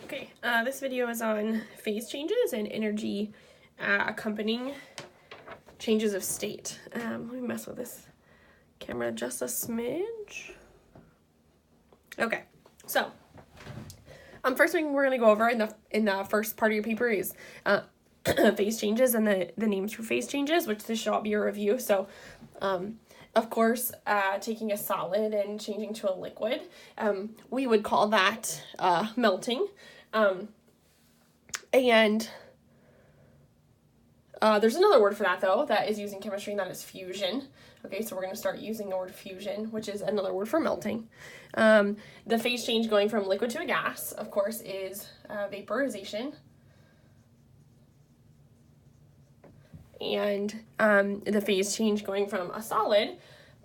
Okay, this video is on phase changes and energy accompanying changes of state. Let me mess with this camera just a smidge. Okay, so first thing we're gonna go over in the first part of your paper is phase changes and the names for phase changes, which this should all be a review. So, of course, taking a solid and changing to a liquid, we would call that melting. And there's another word for that, though, that is used in chemistry, and that is fusion. Okay, so we're going to start using the word fusion, which is another word for melting. The phase change going from liquid to a gas, of course, is vaporization. And the phase change going from a solid,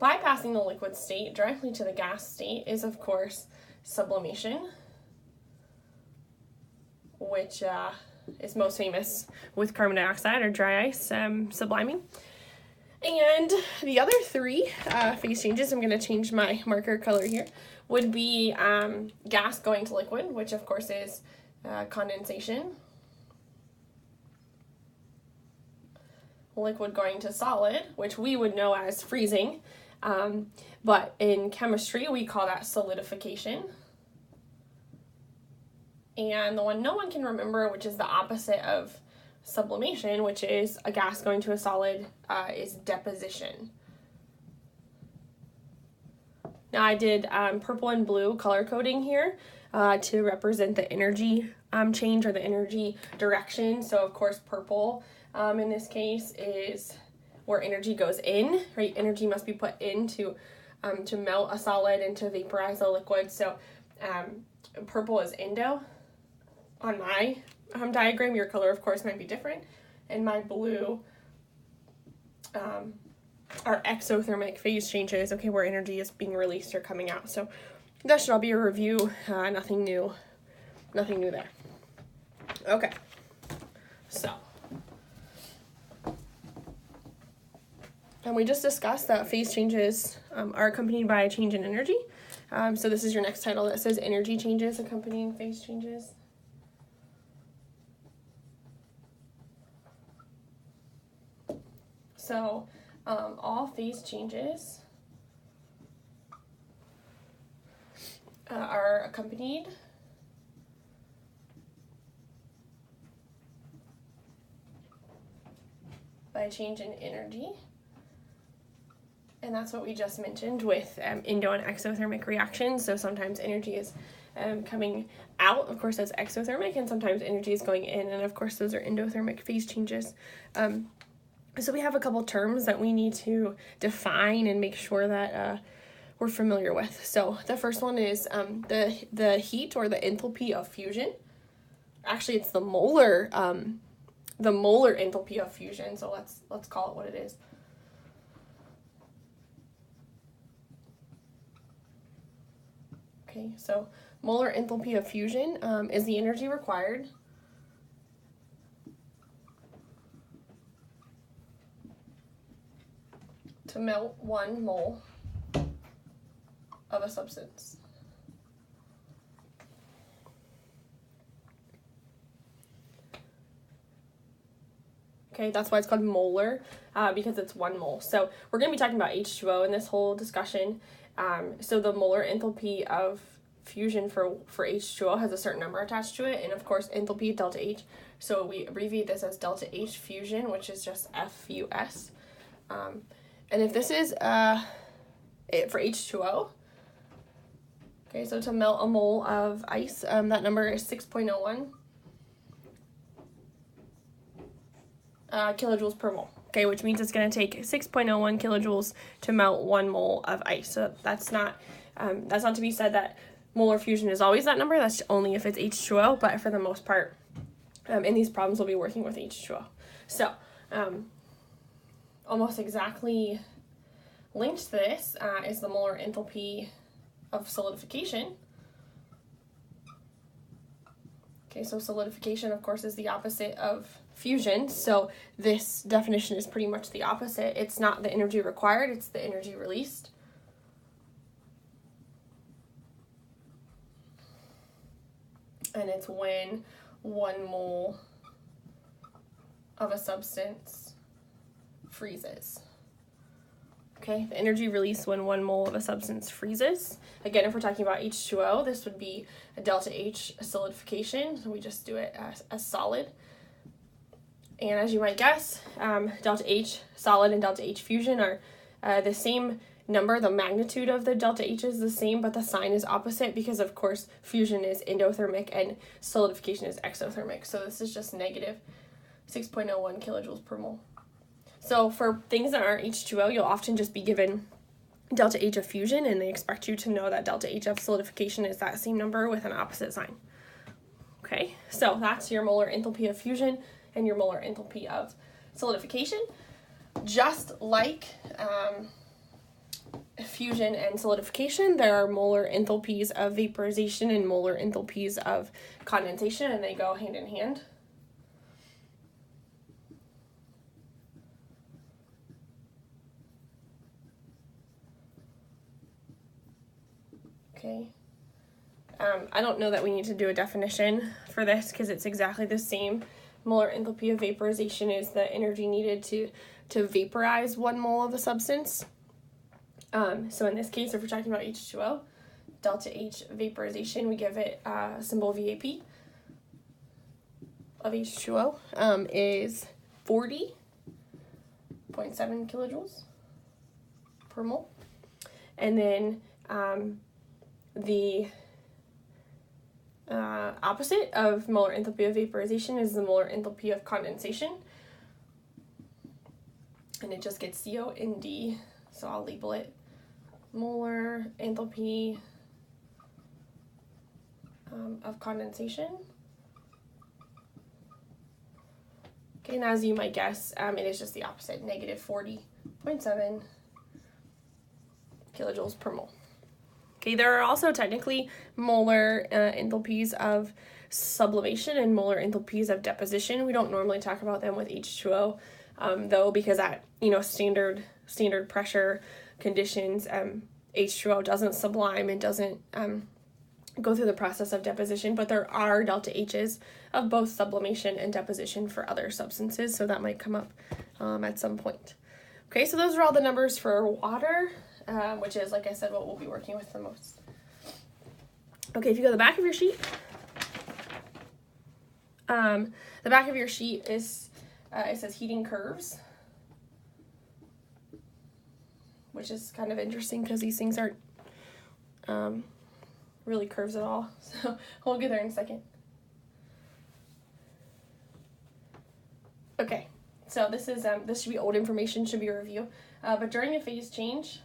bypassing the liquid state directly to the gas state, is, of course, sublimation, which is most famous with carbon dioxide or dry ice subliming. And the other three phase changes, I'm going to change my marker color here, would be gas going to liquid, which of course is condensation. Liquid going to solid, which we would know as freezing, but in chemistry we call that solidification. And the one no one can remember, which is the opposite of sublimation, which is a gas going to a solid, is deposition. Now I did purple and blue color coding here to represent the energy change or the energy direction. So of course purple in this case is where energy goes in, right? Energy must be put in to melt a solid and to vaporize a liquid. So purple is endo. On my diagram, your color, of course, might be different. And my blue are exothermic phase changes, okay, where energy is being released or coming out. So that should all be a review. Nothing new there. Okay, so. And we just discussed that phase changes are accompanied by a change in energy. So this is your next title that says energy changes accompanying phase changes. So all phase changes are accompanied by a change in energy. And that's what we just mentioned with endo and exothermic reactions. So sometimes energy is coming out, of course that's exothermic, and sometimes energy is going in, and of course those are endothermic phase changes. So we have a couple terms that we need to define and make sure that we're familiar with. So the first one is the heat or the enthalpy of fusion. Actually, it's the molar enthalpy of fusion. So let's call it what it is. Okay, so molar enthalpy of fusion is the energy required to melt 1 mole of a substance. Okay, that's why it's called molar, because it's 1 mole. So we're going to be talking about H2O in this whole discussion. So the molar enthalpy of fusion for H2O has a certain number attached to it, and of course enthalpy, delta H. So we abbreviate this as delta H fusion, which is just FUS. And if this is it for H2O, okay, so to melt a mole of ice, that number is 6.01 kilojoules per mole. Okay, which means it's going to take 6.01 kilojoules to melt 1 mole of ice. So that's not to be said that molar fusion is always that number. That's only if it's H2O, but for the most part, in these problems, we'll be working with H2O. So, almost exactly linked to this is the molar enthalpy of solidification. Okay, so solidification, of course, is the opposite of fusion. So this definition is pretty much the opposite. It's not the energy required, it's the energy released. and it's when 1 mole of a substance freezes. Okay, the energy released when 1 mole of a substance freezes. Again, if we're talking about H2O, this would be a delta H solidification. So we just do it as solid. And as you might guess, delta H solid and delta H fusion are the same number. The magnitude of the delta H is the same, but the sign is opposite because, of course, fusion is endothermic and solidification is exothermic. So this is just negative 6.01 kilojoules per mole. So for things that aren't H2O, you'll often just be given delta H of fusion, and they expect you to know that delta H of solidification is that same number with an opposite sign. Okay, so that's your molar enthalpy of fusion and your molar enthalpy of solidification. Just like fusion and solidification, there are molar enthalpies of vaporization and molar enthalpies of condensation, and they go hand in hand. Okay. I don't know that we need to do a definition for this because it's exactly the same. Molar enthalpy of vaporization is the energy needed to vaporize 1 mole of a substance. So in this case, if we're talking about H2O, delta H vaporization, we give it symbol VAP of H2O is 40.7 kilojoules per mole. And then the opposite of molar enthalpy of vaporization is the molar enthalpy of condensation. And it just gets COND, so I'll label it molar enthalpy of condensation. Okay, and as you might guess, it is just the opposite, negative 40.7 kilojoules per mole. Okay, there are also technically molar enthalpies of sublimation and molar enthalpies of deposition. We don't normally talk about them with H2O, though, because at standard pressure conditions, H2O doesn't sublime and doesn't go through the process of deposition, but there are delta H's of both sublimation and deposition for other substances, so that might come up at some point. Okay, so those are all the numbers for water, which is, like I said, what we'll be working with the most. Okay, if you go to the back of your sheet, the back of your sheet is, it says heating curves, which is kind of interesting because these things aren't really curves at all. So we'll get there in a second. Okay, so this is this should be old information, should be a review. But during a phase change,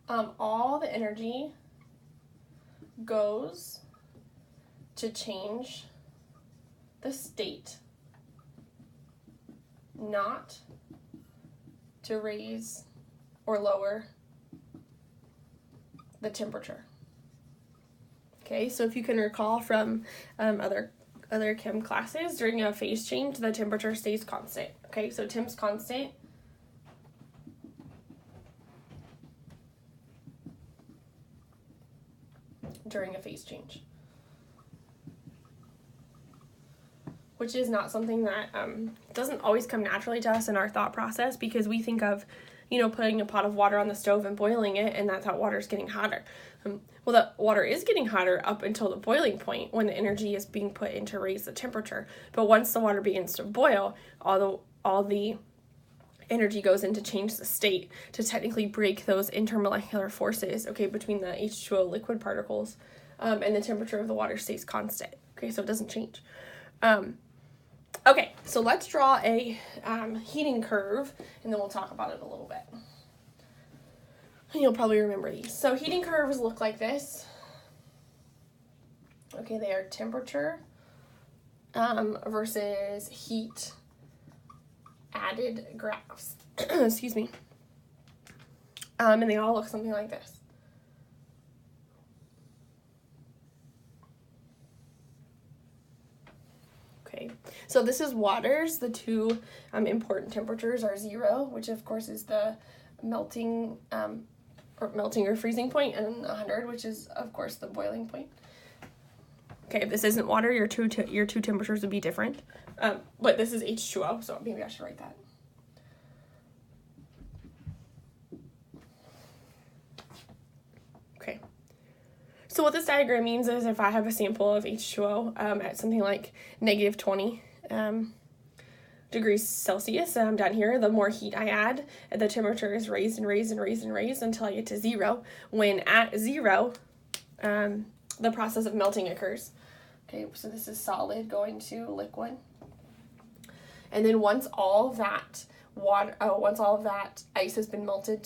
all the energy goes to change the state, not to raise or lower the temperature. Okay, so if you can recall from other chem classes, during a phase change, the temperature stays constant. Okay, so Temp's constant during a phase change, which is not something that doesn't always come naturally to us in our thought process, because we think of, putting a pot of water on the stove and boiling it, and that water's getting hotter. Well, the water is getting hotter up until the boiling point when the energy is being put in to raise the temperature. But once the water begins to boil, all the energy goes in to change the state, to technically break those intermolecular forces, okay, between the H2O liquid particles, and the temperature of the water stays constant. Okay, so it doesn't change. Okay, so let's draw a heating curve, and then we'll talk about it a little bit. And you'll probably remember these. So heating curves look like this. Okay, they are temperature versus heat added graphs. Excuse me. And they all look something like this. Okay, so this is water's. The two important temperatures are 0, which of course is the melting or melting or freezing point, and 100, which is of course the boiling point. Okay, if this isn't water, your two temperatures would be different. But this is H2O, so maybe I should write that. Okay. So what this diagram means is if I have a sample of H2O at something like negative 20 degrees Celsius down here, the more heat I add, the temperature is raised and raised and raised and raised until I get to 0. When at 0, the process of melting occurs. Okay, so this is solid going to liquid. And then once all of that ice has been melted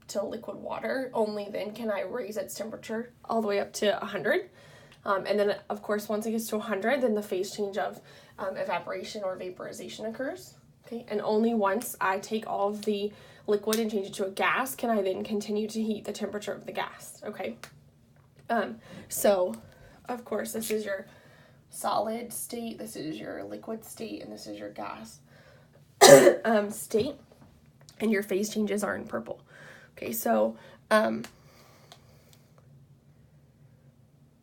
to liquid water, only then can I raise its temperature all the way up to 100. And then, of course, once it gets to 100, then the phase change of evaporation or vaporization occurs. Okay, and only once I take all of the liquid and change it to a gas can I then continue to heat the temperature of the gas. Okay, so, of course, this is your solid state, this is your liquid state, and this is your gas state, and your phase changes are in purple. Okay, so,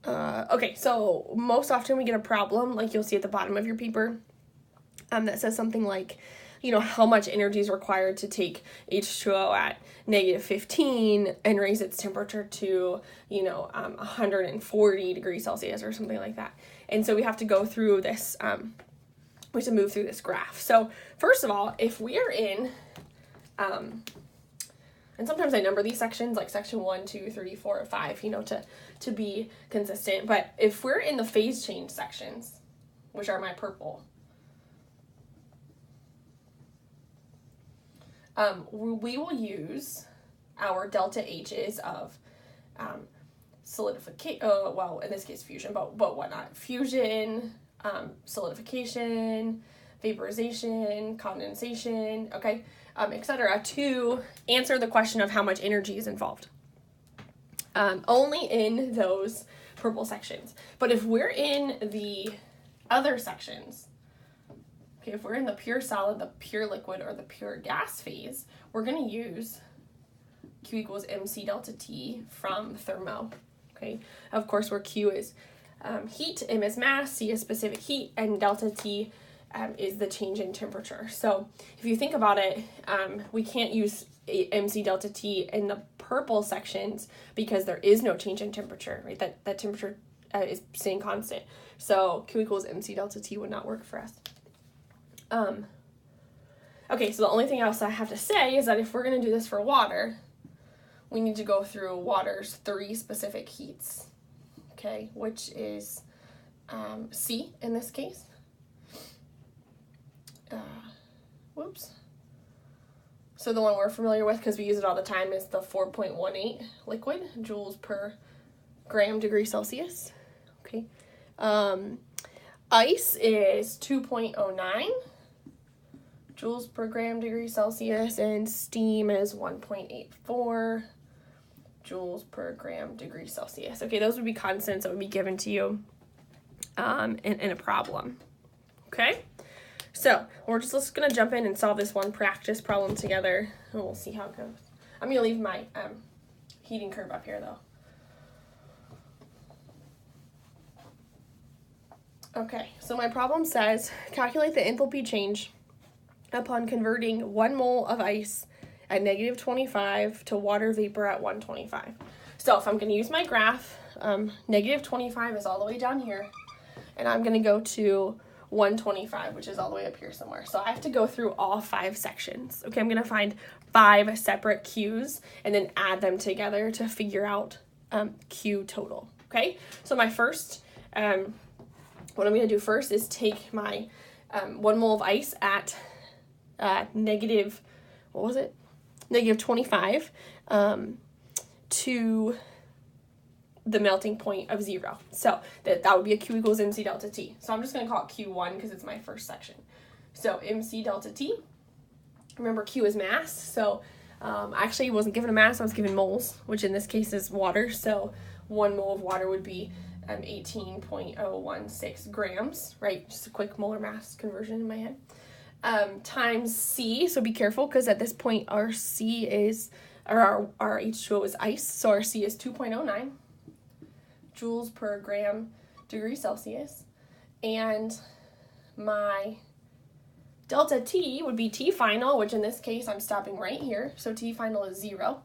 okay, so most often we get a problem, like you'll see at the bottom of your paper, that says something like, how much energy is required to take H2O at negative 15 and raise its temperature to, 140 degrees Celsius or something like that. And so we have to go through this, we have to move through this graph. So first of all, if we are in, and sometimes I number these sections, like section 1, 2, 3, 4, or 5, to be consistent. But if we're in the phase change sections, which are my purple, we will use our delta H's of solidification, well, in this case fusion, but whatnot. Fusion, solidification, vaporization, condensation, okay, etc., to answer the question of how much energy is involved. Only in those purple sections. But if we're in the other sections, okay, if we're in the pure solid, the pure liquid, or the pure gas phase, we're going to use Q equals MC delta T from thermo. Okay, of course, where Q is heat, M is mass, C is specific heat, and delta T is the change in temperature. So if you think about it, we can't use MC delta T in the purple sections because there is no change in temperature, right? That temperature is staying constant. So Q equals MC delta T would not work for us. Okay, so the only thing else I have to say is that if we're going to do this for water, we need to go through water's 3 specific heats, okay, which is C in this case. So the one we're familiar with because we use it all the time is the 4.18 liquid joules per gram degree Celsius. Okay. Ice is 2.09 joules per gram degree Celsius, and steam is 1.84 joules per gram degree Celsius. Okay, those would be constants that would be given to you in a problem. Okay. So we're just going to jump in and solve this one practice problem together, and we'll see how it goes. I'm going to leave my heating curve up here, though. Okay, so my problem says, calculate the enthalpy change upon converting 1 mole of ice at negative 25 to water vapor at 125. So if I'm going to use my graph, negative 25 is all the way down here, and I'm going to go to 125, which is all the way up here somewhere. So I have to go through all 5 sections. Okay, I'm going to find 5 separate Q's and then add them together to figure out Q total. Okay, so my first, what I'm going to do first is take my 1 mole of ice at negative, negative 25 to the melting point of 0. So that would be a Q equals MC delta T. So I'm just going to call it Q1 because it's my first section. So MC delta T, remember Q is mass. So I actually wasn't given a mass, I was given moles, which in this case is water. So 1 mole of water would be 18.016 grams, right? Just a quick molar mass conversion in my head. Times C, so be careful because at this point our C is our H2O is ice, so our C is 2.09 joules per gram degree Celsius. And my delta T would be T final, which in this case I'm stopping right here, so T final is 0,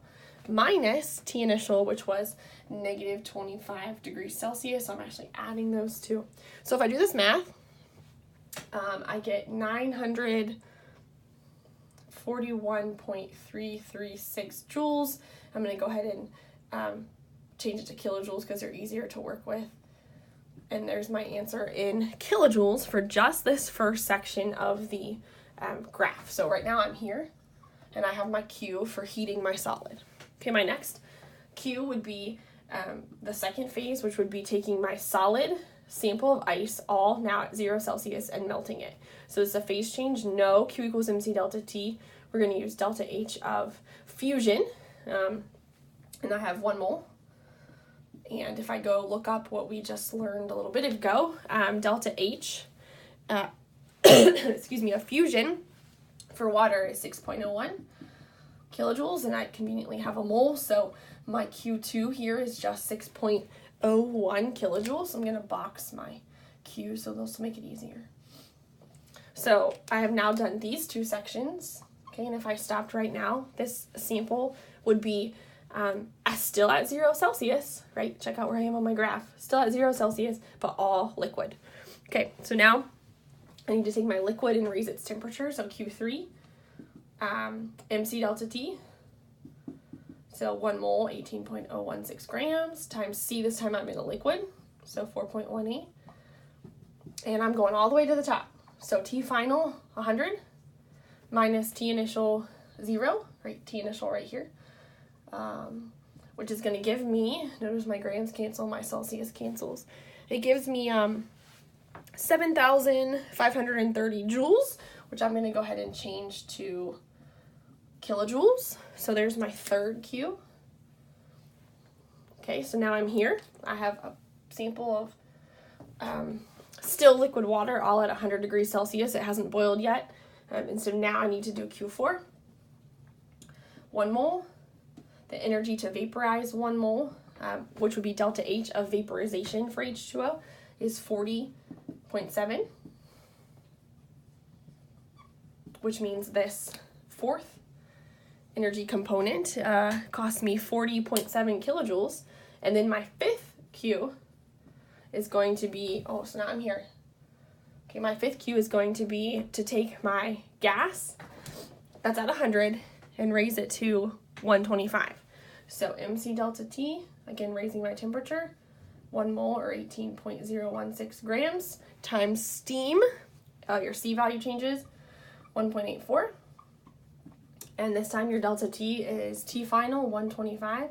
minus T initial, which was negative 25 degrees Celsius. So I'm actually adding those two. So if I do this math, I get 941.336 joules. I'm going to go ahead and change it to kilojoules because they're easier to work with. And there's my answer in kilojoules for just this first section of the graph. So right now I'm here, and I have my Q for heating my solid. Okay, my next Q would be the second phase, which would be taking my solid sample of ice, all now at 0 Celsius, and melting it. So it's a phase change, no Q equals MC delta T. We're going to use delta H of fusion, and I have 1 mole. And if I go look up what we just learned a little bit ago, delta H, excuse me, of fusion for water is 6.01 kilojoules, and I conveniently have a mole, so my Q2 here is just 6.01 kilojoules. So I'm going to box my Q so those will make it easier. So I have now done these two sections, okay, and if I stopped right now, this sample would be still at 0 Celsius, right? Check out where I am on my graph. Still at 0 Celsius, but all liquid. Okay, so now I need to take my liquid and raise its temperature, so Q3, MC delta T, so 1 mole, 18.016 grams, times C, this time I'm in a liquid, so 4.18, and I'm going all the way to the top. So T final, 100, minus T initial, 0, right? T initial right here. Which is going to give me, notice my grams cancel, my Celsius cancels. It gives me 7,530 joules, which I'm going to go ahead and change to kilojoules. So there's my third Q. Okay, so now I'm here. I have a sample of still liquid water, all at 100 degrees Celsius. It hasn't boiled yet. And so now I need to do Q4. 1 mole. The energy to vaporize 1 mole, which would be delta H of vaporization for H2O, is 40.7, which means this fourth energy component costs me 40.7 kilojoules. And then my fifth Q is going to be, oh, so now I'm here. Okay, my fifth Q is going to be to take my gas that's at 100 and raise it to 125. So MC delta T, again raising my temperature, 1 mole or 18.016 grams, times steam, your C value changes, 1.84. And this time your delta T is T final, 125,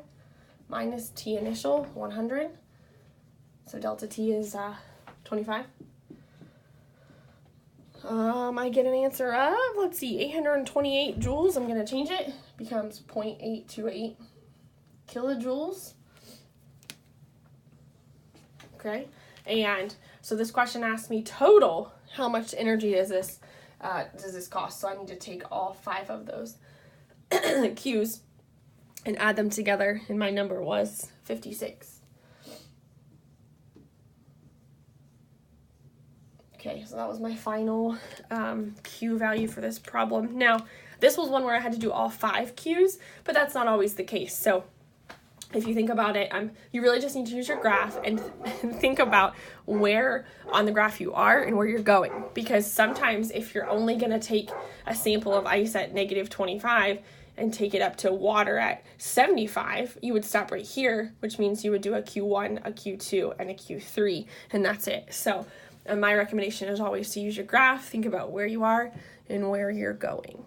minus T initial, 100. So delta T is 25. I get an answer of, let's see, 828 joules. I'm going to change it. Becomes 0.828 kilojoules. Okay, and so this question asked me total, how much energy does this cost? So I need to take all 5 of those Q's and add them together, and my number was 56. Okay, so that was my final Q value for this problem. Now, this was one where I had to do all 5 Q's, but that's not always the case. So if you think about it, you really just need to use your graph and think about where on the graph you are and where you're going. Because sometimes if you're only going to take a sample of ice at negative 25 and take it up to water at 75, you would stop right here, which means you would do a Q1, a Q2, and a Q3, and that's it. So my recommendation is always to use your graph, think about where you are and where you're going.